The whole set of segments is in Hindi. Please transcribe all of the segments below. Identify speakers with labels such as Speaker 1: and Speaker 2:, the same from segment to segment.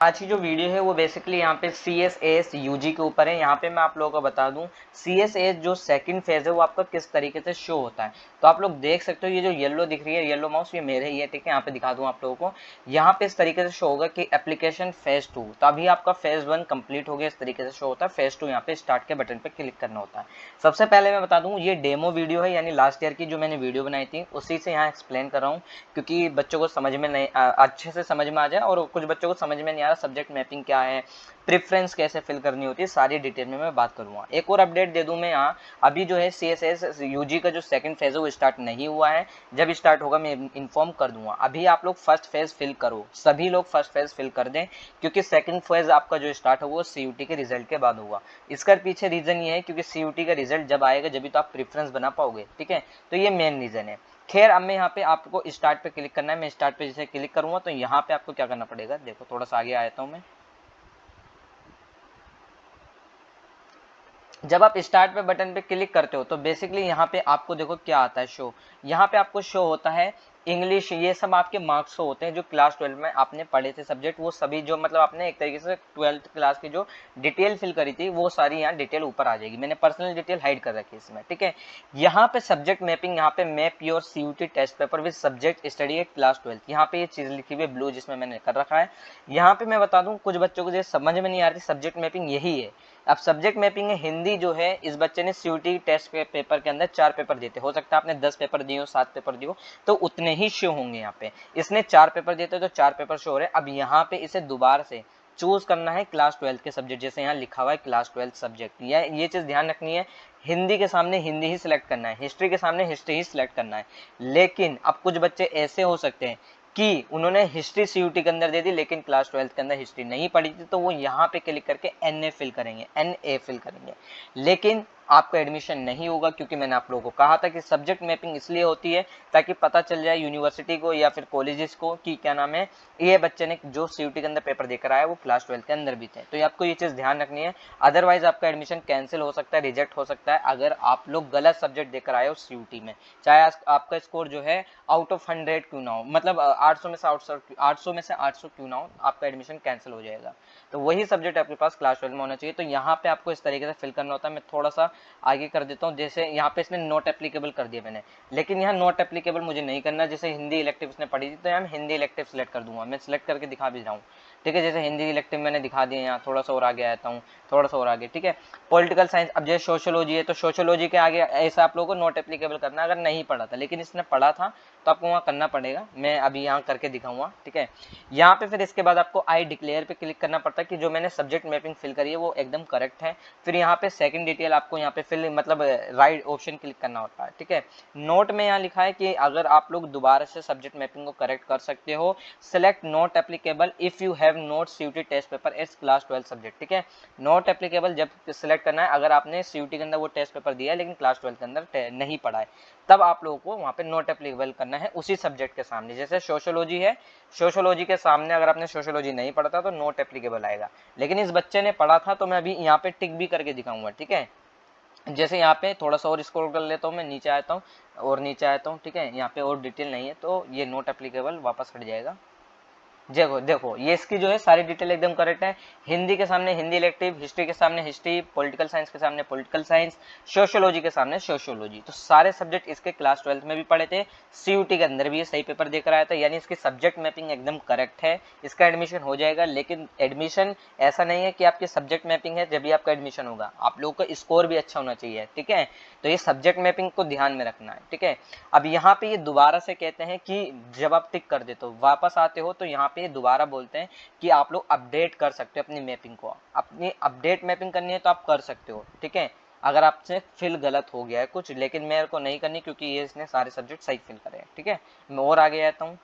Speaker 1: आज की जो वीडियो है वो बेसिकली यहाँ पे CSAS UG के ऊपर है। यहाँ पे मैं आप लोगों को बता दूं CSAS जो सेकंड फेज है वो आपका किस तरीके से शो होता है। तो आप लोग देख सकते हो ये जो येलो दिख रही है, येलो माउस, ये मेरे ही है, ठीक है। यहाँ पे दिखा दूं आप लोगों को, यहाँ पे इस तरीके से शो होगा कि एप्लीकेशन फेज 2। तो अभी आपका फेज 1 कंप्लीट हो गया, इस तरीके से शो होता है। फेज 2 यहाँ पे स्टार्ट के बटन पे क्लिक करना होता है। सबसे पहले मैं बता दूं ये डेमो वीडियो है, यानी लास्ट ईयर की जो मैंने वीडियो बनाई थी उसी से यहाँ एक्सप्लेन कर रहा हूँ, क्योंकि बच्चों को समझ में नहीं अच्छे से समझ में आ जाए, और कुछ बच्चों को समझ में नहीं आ रहा सब्जेक्ट मैपिंग क्या है, प्रेफरेंस कैसे फिल करनी होती है, सारी डिटेल में मैं बात करूंगा। एक और अपडेट दे दूं मैं यहाँ, अभी जो है CSAS UG का जो सेकंड फेज है वो स्टार्ट नहीं हुआ है। जब स्टार्ट होगा मैं इन्फॉर्म कर दूंगा। अभी आप लोग फर्स्ट फेज फिल करो, सभी लोग फर्स्ट फेज फिल कर दें, क्योंकि सेकंड फेज आपका जो स्टार्ट होगा वो CUT के रिजल्ट के बाद होगा। इसका पीछे रीजन ये है क्योंकि CUT का रिजल्ट जब आएगा जब तो आप प्रेफरेंस बना पाओगे, ठीक है। तो ये मेन रीजन है। खैर, अब मैं यहाँ पे आपको स्टार्ट पे क्लिक करना है। मैं स्टार्ट पे जैसे क्लिक करूंगा तो यहाँ पे आपको क्या करना पड़ेगा, देखो थोड़ा सा आगे आया हूँ मैं। जब आप स्टार्ट पे बटन पे क्लिक करते हो तो बेसिकली यहाँ पे आपको देखो क्या आता है शो। यहाँ पे आपको शो होता है इंग्लिश, ये सब आपके मार्क्स शो होते हैं जो क्लास 12 में आपने पढ़े थे सब्जेक्ट, वो सभी जो मतलब आपने एक तरीके से 12th क्लास की जो डिटेल फिल करी थी वो सारी यहाँ डिटेल ऊपर आ जाएगी। मैंने पर्सनल डिटेल हाइड कर रखी है इसमें, ठीक है। यहाँ पे सब्जेक्ट मैपिंग, यहाँ पे map your CUT test paper with subject study at class 12, यहाँ पे ये चीज लिखी हुई है ब्लू जिसमें मैंने कर रखा है। यहाँ पे मैं बता दूं कुछ बच्चों को जो समझ में नहीं आ रही सब्जेक्ट मैपिंग यही है। अब सब्जेक्ट मैपिंग है हिंदी जो है, इस बच्चे ने CUT टेस्ट के पेपर के अंदर 4 पेपर दिए थे, हो सकता है आपने 10 पेपर दिए हो, 7 पेपर दिए हो, तो उतने ही शो होंगे यहाँ पे। इसने 4 पेपर दिए थे तो 4 पेपर शो हो रहे। अब यहाँ पे इसे दोबारा से चूज करना है क्लास 12 के सब्जेक्ट, जैसे यहाँ लिखा हुआ है क्लास 12 सब्जेक्ट। ये चीज ध्यान रखनी है, हिंदी के सामने हिंदी ही सिलेक्ट करना है, हिस्ट्री के सामने हिस्ट्री ही सिलेक्ट करना है। लेकिन अब कुछ बच्चे ऐसे हो सकते हैं कि उन्होंने हिस्ट्री CUT के अंदर दे दी लेकिन क्लास 12 के अंदर हिस्ट्री नहीं पढ़ी थी, तो वो यहाँ पे क्लिक करके NA फिल करेंगे, NA फिल करेंगे, लेकिन आपका एडमिशन नहीं होगा। क्योंकि मैंने आप लोगों को कहा था कि सब्जेक्ट मैपिंग इसलिए होती है ताकि पता चल जाए यूनिवर्सिटी को या फिर कॉलेजेस को कि क्या नाम है, ये बच्चे ने जो CUT के अंदर पेपर देकर आया वो क्लास 12 के अंदर भी थे। तो आपको ये चीज ध्यान रखनी है, अदरवाइज आपका एडमिशन कैंसिल हो सकता है, रिजेक्ट हो सकता है, अगर आप लोग गलत सब्जेक्ट देकर आए हो CUT में। चाहे आपका स्कोर जो है आउट ऑफ 100 क्यों ना हो, मतलब 800 में से 800 क्यों ना हो, आपका एडमिशन कैंसिल हो जाएगा। तो वही सब्जेक्ट आपके पास क्लास 12 में होना चाहिए। तो यहाँ पे आपको इस तरीके से फिल करना होता है। मैं थोड़ा सा आगे कर देता हूँ, जैसे यहाँ पे इसने नॉट एप्लीकेबल कर दिया मैंने, लेकिन यहाँ नॉट एप्लीकेबल मुझे नहीं करना। जैसे हिंदी इलेक्टिव इसने पढ़ी थी तो यहाँ हिंदी इलेक्टिव सिलेक्ट कर दूंगा, मैं सिलेक्ट करके दिखा भी रहा हूँ, ठीक है। जैसे हिंदी इलेक्टिव मैंने दिखा दिया, यहाँ थोड़ा सा और आगे आता हूँ, थोड़ा सा और आगे, ठीक है। पॉलिटिकल साइंस, अब जैसे सोशियोलॉजी है तो सोशियोलॉजी के आगे ऐसा आप लोगों को नॉट एप्लीकेबल करना है अगर नहीं पढ़ा था, लेकिन इसने पढ़ा था तो आपको वहाँ करना पड़ेगा। मैं अभी यहाँ करके दिखाऊंगा, ठीक है। यहाँ पे फिर इसके बाद आपको आई डिक्लेयर पे क्लिक करना पड़ता है कि जो मैंने सब्जेक्ट मैपिंग फिल करी है वो एकदम करेक्ट है। फिर यहाँ पे सेकंड डिटेल आपको यहाँ पे फिल मतलब राइट ऑप्शन क्लिक करना होता है, ठीक है। नोट में यहाँ लिखा है कि अगर आप लोग दोबारा से सब्जेक्ट मैपिंग को करेक्ट कर सकते हो, select not applicable if you have not CUT test paper as class 12 subject, ठीक है। नॉट एप्लीकेबल जब सिलेक्ट करना है अगर आपने CUT के अंदर वो टेस्ट पेपर दिया है लेकिन क्लास 12 के अंदर नहीं पढ़ा है, तब आप लोगों को वहाँ पे नॉट एप्लीकेबल करना है उसी सब्जेक्ट के सामने। जैसे सोशियोलॉजी है, सोशियोलॉजी के सामने अगर आपने सोशियोलॉजी नहीं पढ़ा था तो नॉट एप्लीकेबल आएगा, लेकिन इस बच्चे ने पढ़ा था तो मैं अभी यहाँ पे टिक भी करके दिखाऊंगा, ठीक है। जैसे यहाँ पे थोड़ा सा और स्क्रॉल कर लेता हूँ, मैं नीचे आता हूँ और नीचे आता हूँ, ठीक है। यहाँ पे और डिटेल नहीं है तो ये नॉट एप्लीकेबल वापस हट जाएगा। देखो देखो ये इसकी जो है सारी डिटेल एकदम करेक्ट है। हिंदी के सामने हिंदी इलेक्टिव, हिस्ट्री के सामने हिस्ट्री, पॉलिटिकल साइंस के सामने पॉलिटिकल साइंस, सोशियोलॉजी के सामने सोशियोलॉजी, तो सारे सब्जेक्ट इसके क्लास 12 में भी पढ़े थे, CUT के अंदर भी ये सही पेपर देकर आया था, यानी इसकी सब्जेक्ट मैपिंग एकदम करेक्ट है। इसका एडमिशन हो जाएगा, लेकिन एडमिशन ऐसा नहीं है कि आपकी सब्जेक्ट मैपिंग है जब भी आपका एडमिशन होगा, आप लोगों का स्कोर भी अच्छा होना चाहिए, ठीक है। तो ये सब्जेक्ट मैपिंग को ध्यान में रखना है, ठीक है। अब यहाँ पे ये दोबारा से कहते हैं कि जब आप टिक कर देते हो वापस आते हो तो यहाँ पे दोबारा बोलते हैं कि आप लोग अपडेट कर सकते हो अपनी मैपिंग को, अपनी अपडेट मैपिंग करनी है तो आप कर सकते हो, ठीक है। अगर आपसे फिल गलत हो गया है कुछ, लेकिन मेरे को नहीं करनी क्योंकि ये इसने सारे सब्जेक्ट सही फिल करे हैं, ठीक है। मैं और आगे आता हूँ।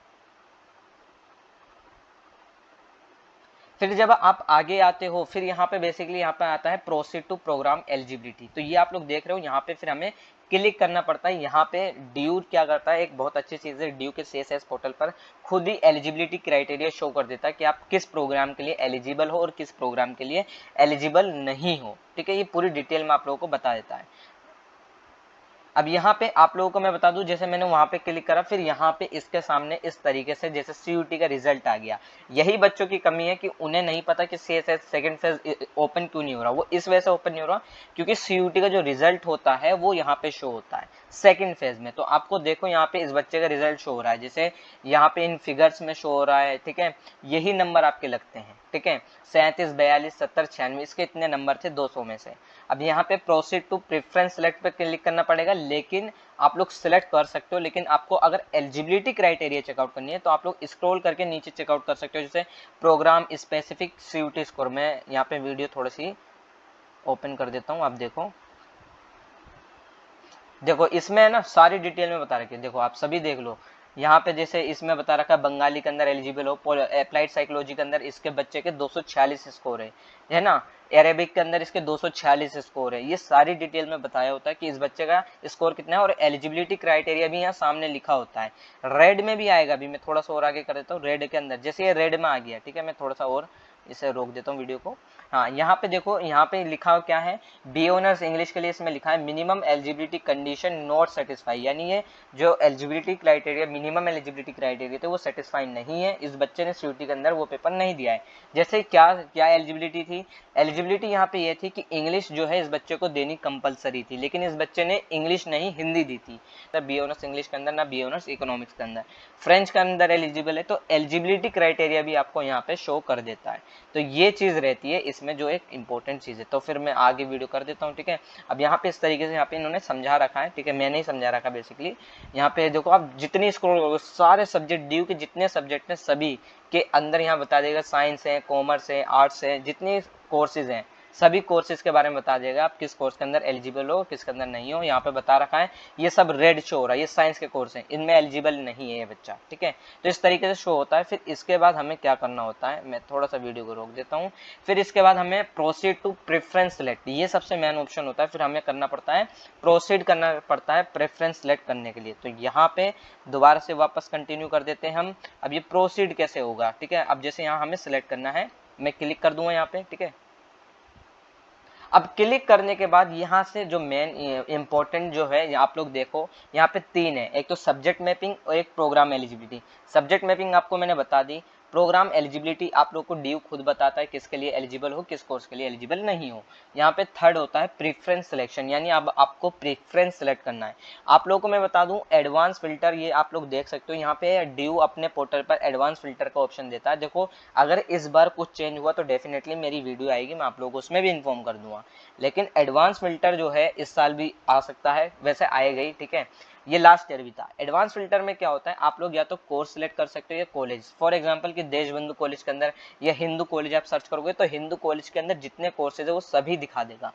Speaker 1: फिर जब आप आगे आते हो फिर यहाँ पे बेसिकली यहाँ पे आता है प्रोसीड टू प्रोग्राम एलिजिबिलिटी। तो ये आप लोग देख रहे हो यहाँ पे फिर हमें क्लिक करना पड़ता है। यहाँ पे ड्यू क्या करता है, एक बहुत अच्छी चीज है, ड्यू के CSS पोर्टल पर खुद ही एलिजिबिलिटी क्राइटेरिया शो कर देता है कि आप किस प्रोग्राम के लिए एलिजिबल हो और किस प्रोग्राम के लिए एलिजिबल नहीं हो, ठीक है। ये पूरी डिटेल में आप लोगों को बता देता है। अब यहाँ पे आप लोगों को मैं बता दूं, जैसे मैंने वहां पे क्लिक करा, फिर यहाँ पे इसके सामने इस तरीके से जैसे CUT का रिजल्ट आ गया। यही बच्चों की कमी है कि उन्हें नहीं पता कि CSS सेकंड फेज ओपन क्यों नहीं हो रहा। वो इस वजह से ओपन नहीं हो रहा क्योंकि CUT का जो रिजल्ट होता है वो यहाँ पे शो होता है सेकंड फेज में। तो आपको देखो यहाँ पे इस बच्चे का रिजल्ट शो हो रहा है, जैसे यहाँ पे इन फिगर्स में शो हो रहा है, ठीक है। यही नंबर आपके लगते हैं, ठीक है, 37, 42, 70, 96, इसके इतने नंबर थे 200 में से। अब यहाँ पे प्रोसीड टू प्रेफरेंस सेलेक्ट पे क्लिक करना पड़ेगा, लेकिन आप लोग सिलेक्ट कर सकते हो, लेकिन आपको अगर एलिजिबिलिटी क्राइटेरिया चेकआउट करनी है तो आप लोग स्क्रॉल करके नीचे चेकआउट कर सकते हो, जैसे प्रोग्राम स्पेसिफिक CUT स्कोर। मैं यहाँ पे वीडियो थोड़ी सी ओपन कर देता हूँ, आप देखो। देखो इसमें है ना सारी डिटेल में बता रखी है, देखो आप सभी देख लो। यहाँ पे जैसे इसमें बता रखा है बंगाली के अंदर एलिजिबल हो, अप्लाइड साइकोलॉजी के अंदर इसके बच्चे के 246 स्कोर है ना, अरेबिक के अंदर इसके 246 स्कोर है। ये सारी डिटेल में बताया होता है कि इस बच्चे का स्कोर कितना है, और एलिजिबिलिटी क्राइटेरिया भी यहाँ सामने लिखा होता है। रेड में भी आएगा, अभी मैं थोड़ा सा और आगे कर देता हूँ। रेड के अंदर जैसे ये रेड में आ गया, ठीक है, मैं थोड़ा सा और इसे रोक देता हूँ वीडियो को। हाँ, यहाँ पे देखो, यहाँ पे लिखा क्या है, बी ऑनर्स इंग्लिश के लिए इसमें लिखा है minimum eligibility condition not satisfy, यानी ये जो eligibility criteria, minimum eligibility criteria थे वो सेटिस्फाई नहीं है, इस बच्चे ने CUT के अंदर वो पेपर नहीं दिया है। जैसे क्या क्या एलिजिबिलिटी थी, एलिजिबिलिटी यहाँ पे ये थी कि इंग्लिश जो है इस बच्चे को देनी कंपलसरी थी, लेकिन इस बच्चे ने इंग्लिश नहीं हिंदी दी थी, ना बी ऑनर्स इंग्लिश के अंदर ना बी ऑनर्स इकोनॉमिक्स के अंदर। फ्रेंच के अंदर एलिजिबल है, तो एलिजिबिलिटी क्राइटेरिया भी आपको यहाँ पे शो कर देता है। तो ये चीज रहती है इसमें जो एक इंपॉर्टेंट चीज है। तो फिर मैं आगे वीडियो कर देता हूँ, ठीक है। अब यहाँ पे इस तरीके से यहाँ पे इन्होंने समझा रखा है, ठीक है, मैंने ही समझा रखा बेसिकली। यहाँ पे देखो आप जितनी स्क्रॉल करोगे सारे सब्जेक्ट ड्यू के जितने सब्जेक्ट हैं सभी के अंदर यहाँ बता देगा, साइंस है, कॉमर्स है, आर्ट्स है, जितने कोर्सेज हैं सभी कोर्सेज के बारे में बता देगा, आप किस कोर्स के अंदर एलिजिबल हो किसके अंदर नहीं हो। यहाँ पे बता रखा है, ये सब रेड शो हो रहा है, ये साइंस के कोर्स हैं, इनमें एलिजिबल नहीं है ये बच्चा, ठीक है। तो इस तरीके से शो होता है। फिर इसके बाद हमें क्या करना होता है, मैं थोड़ा सा वीडियो को रोक देता हूँ। फिर इसके बाद हमें प्रोसीड टू प्रेफरेंस सेलेक्ट, ये सबसे मेन ऑप्शन होता है। फिर हमें करना पड़ता है, प्रोसीड करना पड़ता है प्रेफरेंस सेलेक्ट करने के लिए। तो यहाँ पे दोबारा से वापस कंटिन्यू कर देते हैं हम। अब ये प्रोसीड कैसे होगा, ठीक है। अब जैसे यहाँ हमें सिलेक्ट करना है, मैं क्लिक कर दूंगा यहाँ पे, ठीक है। अब क्लिक करने के बाद यहाँ से जो मेन इंपॉर्टेंट जो है आप लोग देखो, यहाँ पे 3 है, एक तो सब्जेक्ट मैपिंग और एक प्रोग्राम एलिजिबिलिटी। सब्जेक्ट मैपिंग आपको मैंने बता दी, प्रोग्राम एलिजिबिलिटी आप लोग को ड्यू खुद बताता है किसके लिए एलिजिबल हो, किस कोर्स के लिए एलिजिबल नहीं हो। यहाँ पे थर्ड होता है प्रेफरेंस सिलेक्शन, यानी अब आपको प्रेफरेंस सेलेक्ट करना है। आप लोगों को मैं बता दूं एडवांस फिल्टर, ये आप लोग देख सकते हो यहाँ पे ड्यू अपने पोर्टल पर एडवांस फिल्टर का ऑप्शन देता है। देखो अगर इस बार कुछ चेंज हुआ तो डेफिनेटली मेरी वीडियो आएगी, मैं आप लोगों को उसमें भी इन्फॉर्म कर दूंगा। लेकिन एडवांस फिल्टर जो है इस साल भी आ सकता है, वैसे आएगा ही, ठीक है। ये लास्ट ईयर भी था। एडवांस फिल्टर में क्या होता है, आप लोग या तो कोर्स सिलेक्ट कर सकते हो या कॉलेज। फॉर एग्जांपल कि देशबंधु कॉलेज के अंदर या हिंदू कॉलेज आप सर्च करोगे तो हिंदू कॉलेज के अंदर जितने कोर्सेज है वो सभी दिखा देगा।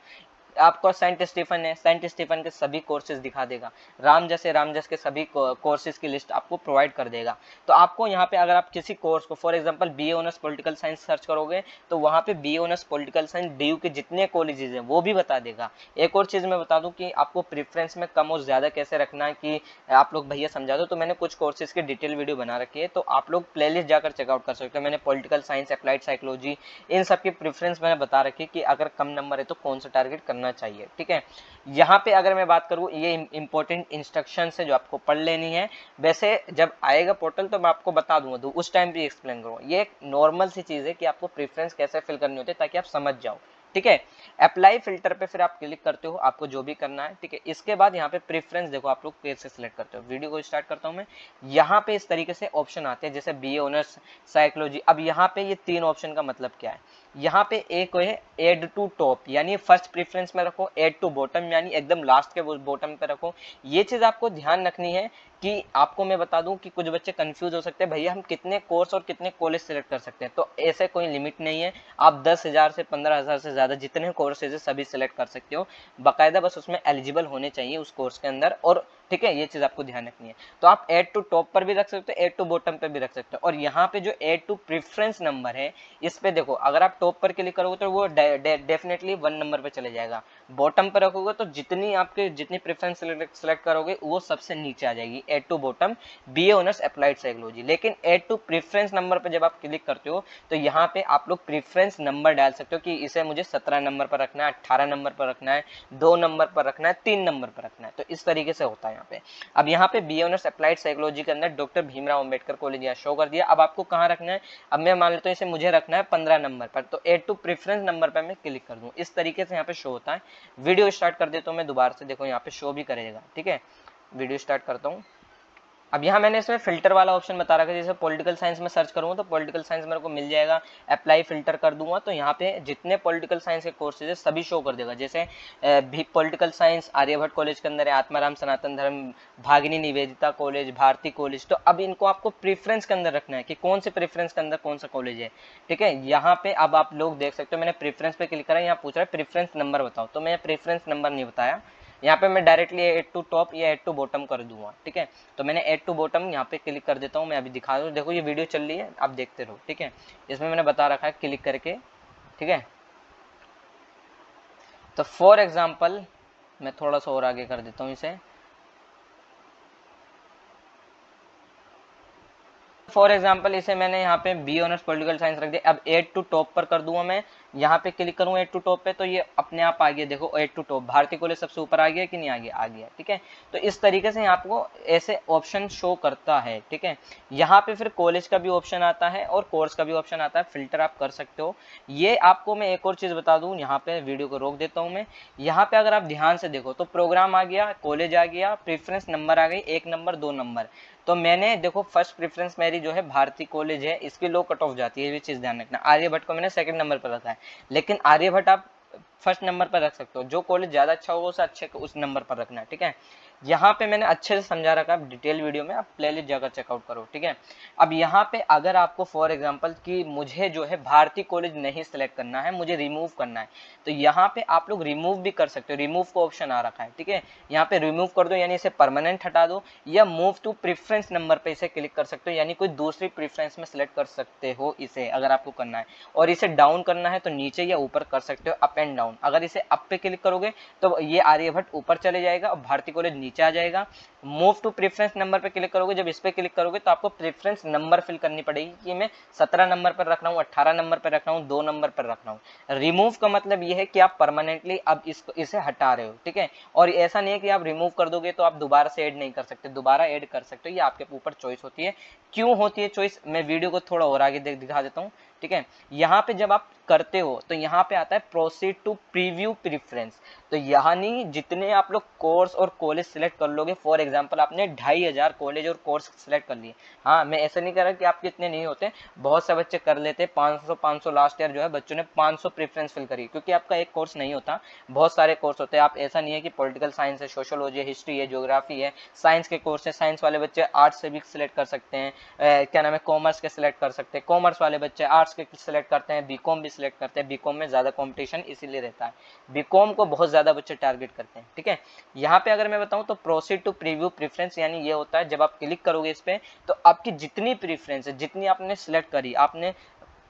Speaker 1: आपको सेंट स्टीफन है, सेंट स्टीफन के सभी कोर्सेज दिखा देगा। रामजस के सभी कोर्सेज की लिस्ट आपको प्रोवाइड कर देगा। तो आपको यहाँ पे अगर आप किसी कोर्स को, for example BA honours political science search करोगे तो वहाँ पे BA honours political science DU के जितने कॉलेजेस हैं वो भी बता देगा। एक और चीज मैं बता दूं कि आपको प्रेफरेंस में कम और ज्यादा कैसे रखना है, कि आप लोग भैया समझा दो, तो मैंने कुछ कोर्सेज की डिटेल वीडियो बना रखी है, तो आप लोग प्लेलिस्ट जाकर चेकआउट कर सकते हो। मैंने पॉलिटिकल साइंस, अप्लाइड साइकोलॉजी, इन सब की प्रेफरेंस मैंने बता रखी है कि अगर कम नंबर है तो कौन सा टारगेट करना चाहिए, ठीक है। यहाँ पे अगर मैं बात करूँ, ये इंपॉर्टेंट इंस्ट्रक्शंस है जो आपको पढ़ लेनी है। वैसे जब आएगा पोर्टल तो मैं आपको बता दूंगा, तो उस टाइम भी एक्सप्लेन करूंगा। ये एक नॉर्मल सी चीज है कि आपको प्रेफरेंस कैसे फिल करनी होती है ताकि आप समझ जाओ, ठीक है। अप्लाई फिल्टर पे फिर आप क्लिक करते हो, आपको जो भी करना है, ठीक है। इसके बाद यहाँ पे प्रेफरेंस देखो आप लोग कैसे सिलेक्ट करते हो। वीडियो को स्टार्ट करता हूँ मैं। यहाँ पे इस तरीके से ऑप्शन आते हैं, जैसे BA ऑनर्स साइकोलॉजी। अब यहाँ पे ये 3 ऑप्शन का मतलब क्या है, यहाँ पे एक है एड टू टॉप, यानी फर्स्ट प्रेफरेंस में रखो, एड टू बॉटम यानी एकदम लास्ट के बॉटम पे रखो। ये चीज आपको ध्यान रखनी है कि आपको मैं बता दूं कि कुछ बच्चे कंफ्यूज हो सकते हैं, भैया हम कितने कोर्स और कितने कॉलेज सेलेक्ट कर सकते हैं। तो ऐसे कोई लिमिट नहीं है, आप 10,000 से 15,000 से ज्यादा जितने कोर्सेज है सभी सेलेक्ट कर सकते हो। बाकायदा बस उसमें एलिजिबल होने चाहिए उस कोर्स के अंदर, और ठीक है, ये चीज आपको ध्यान रखनी है। तो आप ऐड टू टॉप पर भी रख सकते हो, ऐड टू बॉटम पे भी रख सकते हो। और यहाँ पे जो ऐड टू प्रेफरेंस नंबर है, इस पे देखो, अगर आप टॉप पर क्लिक करोगे तो वो डेफिनेटली 1 नंबर पे चले जाएगा। बॉटम पर रखोगे तो जितनी प्रेफरेंस सेलेक्ट करोगे वो सबसे नीचे आ जाएगी, add to bottom BA honours applied psychology. लेकिन ऐड टू प्रेफरेंस नंबर पे जब आप क्लिक करते हो तो यहाँ पे आप लोग प्रेफरेंस नंबर डाल सकते हो कि इसे मुझे 17 नंबर पर रखना है, 18 नंबर पर रखना है, 2 नंबर पर रखना है, 3 नंबर पर रखना है। तो इस तरीके से होता है यहाँ पे। अब यहाँ पे बी ऑनर्स अप्लाइड साइकोलॉजी के अंदर डॉक्टर भीमराव अंबेडकर कॉलेज यहाँ शो कर दिया। अब आपको कहाँ रखना है, अब मैं मान लेता हूँ इसे मुझे रखना है 15 नंबर पर, तो ऐड टू प्रेफरेंस नंबर पर मैं क्लिक कर दूँ। इस तरीके से यहाँ पे शो होता है। वीडियो स्टार्ट कर देता हूँ मैं दोबारा से, देखो यहाँ पे शो भी करेगा। ठीक है, वीडियो स्टार्ट करता हूँ। अब यहाँ मैंने इसमें फिल्टर वाला ऑप्शन बता रखा है, जैसे पॉलिटिकल साइंस में सर्च करूँगा तो पॉलिटिकल साइंस मेरे को मिल जाएगा, अप्लाई फिल्टर कर दूंगा तो यहाँ पे जितने पॉलिटिकल साइंस के कोर्सेज है सभी शो कर देगा। जैसे भी पॉलिटिकल साइंस आर्यभट्ट कॉलेज के अंदर है, आत्माराम सनातन धर्म, भागिनी निवेदिता कॉलेज, भारती कॉलेज। तो अब इनको आपको प्रेफरेंस के अंदर रखना है कि कौन से प्रेफरेंस के अंदर कौन सा कॉलेज है। ठीक है, यहाँ पे अब आप लोग देख सकते हो मैंने प्रेफरेंस पे क्लिक करा, यहाँ पूछ रहा है प्रेफरेंस नंबर बताओ, तो मैं प्रेफरेंस नंबर नहीं बताया, यहाँ पे मैं डायरेक्टली ऐड टू टॉप या ऐड टू बॉटम कर दूंगा। ठीक है, तो मैंने ऐड टू बॉटम यहाँ पे क्लिक कर देता हूँ। मैं अभी दिखा दूँ, देखो ये वीडियो चल रही है, आप देखते रहो। ठीक है, इसमें मैंने बता रखा है क्लिक करके। ठीक है, तो फॉर एग्जाम्पल मैं थोड़ा सा और आगे कर देता हूँ इसे। फॉर एग्जाम्पल इसे मैंने यहाँ पे बी ऑनर्स पॉलिटिकल साइंस रख दिया। अब ऐड टू टॉप पर कर दूंगा मैं, यहाँ पे क्लिक करूंगा ऐड टू टॉप पे तो ये अपने आप आ गया। देखो add to top Bharati college सबसे ऊपर आ गया कि नहीं आ गया, आ गया। ठीक है, तो इस तरीके से आपको ऐसे ऑप्शन शो करता है। ठीक है, यहाँ पे फिर कॉलेज का भी ऑप्शन आता है और कोर्स का भी ऑप्शन आता है, फिल्टर आप कर सकते हो। ये आपको मैं एक और चीज बता दूं, यहाँ पे वीडियो को रोक देता हूँ मैं। यहाँ पे अगर आप ध्यान से देखो तो प्रोग्राम आ गया, कॉलेज आ गया, प्रेफरेंस नंबर आ गई, 1 नंबर 2 नंबर। तो मैंने देखो फर्स्ट प्रेफरेंस मेरी जो है भारती कॉलेज है, इसकी लो कट ऑफ जाती है, ये भी चीज ध्यान रखना। आर्यभट्ट को मैंने सेकंड नंबर पर रखा है, लेकिन आर्यभट्ट आप फर्स्ट नंबर पर रख सकते हो, जो कॉलेज ज्यादा अच्छा होगा उसे अच्छे उस नंबर पर रखना है। ठीक है, यहाँ पे मैंने अच्छे से समझा रखा है डिटेल वीडियो में, आप प्लेलिस्ट जाकर चेकआउट करो। ठीक है, अब यहाँ पे अगर आपको फॉर एग्जांपल कि मुझे जो है भारती कॉलेज नहीं सिलेक्ट करना है, मुझे रिमूव करना है, तो यहाँ पे आप लोग रिमूव भी कर सकते हो, रिमूव का ऑप्शन आ रखा है। ठीक है, यहाँ पे रिमूव कर दो यानी इसे परमानेंट हटा दो, या मूव टू प्रेफरेंस नंबर पे इसे क्लिक कर सकते हो, यानी कोई दूसरी प्रेफरेंस में सिलेक्ट कर सकते हो इसे, अगर आपको करना है। और इसे डाउन करना है तो नीचे या ऊपर कर सकते हो, अप एंड डाउन। अगर इसे अप पे क्लिक करोगे तो ये आर्यभट्ट ऊपर चले जाएगा और भारती कॉलेज नीचे आ जाएगा। मूव टू प्रेफरेंस नंबर पे क्लिक करोगे, जब इस पे क्लिक करोगे तो आपको प्रेफरेंस नंबर फिल करनी पड़ेगी कि मैं 17 नंबर पर रख रहा हूँ, 18 नंबर पर रख रहा हूँ, 2 नंबर पर रख रहा हूँ। रिमूव का मतलब ये है कि आप परमानेंटली अब इसे हटा रहे हो। ठीक है, और ऐसा नहीं है कि आप रिमूव कर दोगे तो आप दोबारा से ऐड नहीं कर सकते, दोबारा ऐड कर सकते हो, ये आपके ऊपर चॉइस होती है। क्यों होती है चॉइस, मैं वीडियो को थोड़ा और आगे दिखा देता हूँ। ठीक है, यहाँ पे जब आप करते हो तो यहाँ पे आता है प्रोसीड टू प्रीव्यू प्रेफरेंस। तो यानी जितने आप लोग कोर्स और कॉलेज सिलेक्ट कर लोगे, फॉर एग्जांपल आपने 2500 कॉलेज और कोर्स सिलेक्ट कर लिए। हाँ, मैं ऐसा नहीं कह रहा कि आपके इतने नहीं होते, बहुत से बच्चे कर लेते, 500 लास्ट ईयर जो है बच्चों ने 500 प्रेफरेंस फिल करी, क्योंकि आपका एक कोर्स नहीं होता, बहुत सारे कोर्स होते हैं। आप ऐसा नहीं है कि पॉलिटिकल साइंस है, सोशियोलॉजी है, हिस्ट्री है, ज्योग्राफी है, साइंस के कोर्स है, साइंस वाले बच्चे आर्ट्स से भी सिलेक्ट कर सकते हैं, क्या नाम है, कॉमर्स के सिलेक्ट कर सकते हैं, कॉमर्स वाले बच्चे आर्ट्स के सिलेक्ट करते हैं, बीकॉम भी सिलेक्ट करते हैं। बीकॉम में ज्यादा कंपटीशन इसीलिए रहता है, बीकॉम को बहुत ज्यादा बच्चे टारगेट करते हैं। ठीक है, यहाँ पे अगर मैं बताऊं तो प्रोसीड टू प्रीव्यू प्रेफरेंस यानी ये होता है जब आप क्लिक करोगे इस पे तो आपकी जितनी प्रेफरेंस है, जितनी आपने सिलेक्ट करी, आपने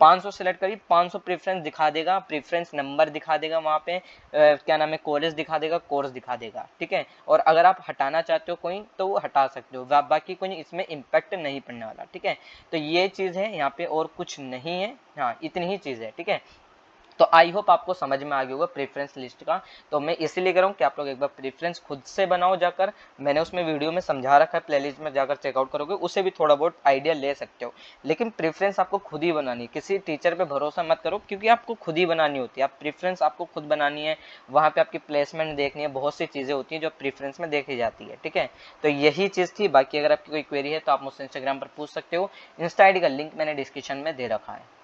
Speaker 1: 500 सिलेक्ट करी, 500 प्रेफरेंस दिखा देगा, प्रेफरेंस नंबर दिखा देगा, वहां पे क्या नाम है, कॉलेज दिखा देगा, कोर्स दिखा देगा। ठीक है, और अगर आप हटाना चाहते हो कोई तो वो हटा सकते हो, बाकी कोई इसमें इम्पैक्ट नहीं पड़ने वाला। ठीक है, तो ये चीज है यहाँ पे, और कुछ नहीं है। हाँ, इतनी ही चीज है। ठीक है, तो आई होप आपको समझ में आ गया होगा प्रेफरेंस लिस्ट का। तो मैं इसीलिए कह रहा हूँ कि आप लोग एक बार प्रेफरेंस खुद से बनाओ जाकर, मैंने उसमें वीडियो में समझा रखा है, प्लेलिस्ट में जाकर चेकआउट करोगे उससे भी थोड़ा बहुत आइडिया ले सकते हो। लेकिन प्रेफरेंस आपको खुद ही बनानी है, किसी टीचर पे भरोसा मत करो, क्योंकि आपको खुद ही बनानी होती है। आप प्रेफरेंस आपको खुद बनानी है, वहाँ पे आपकी प्लेसमेंट देखनी है, बहुत सी चीजें होती हैं जो प्रेफरेंस में देखी जाती है। ठीक है, तो यही चीज थी। बाकी अगर आपकी कोई क्वेरी है तो आप मुझसे इंस्टाग्राम पर पूछ सकते हो, इंस्टा आईडी का लिंक मैंने डिस्क्रिप्शन में दे रखा है।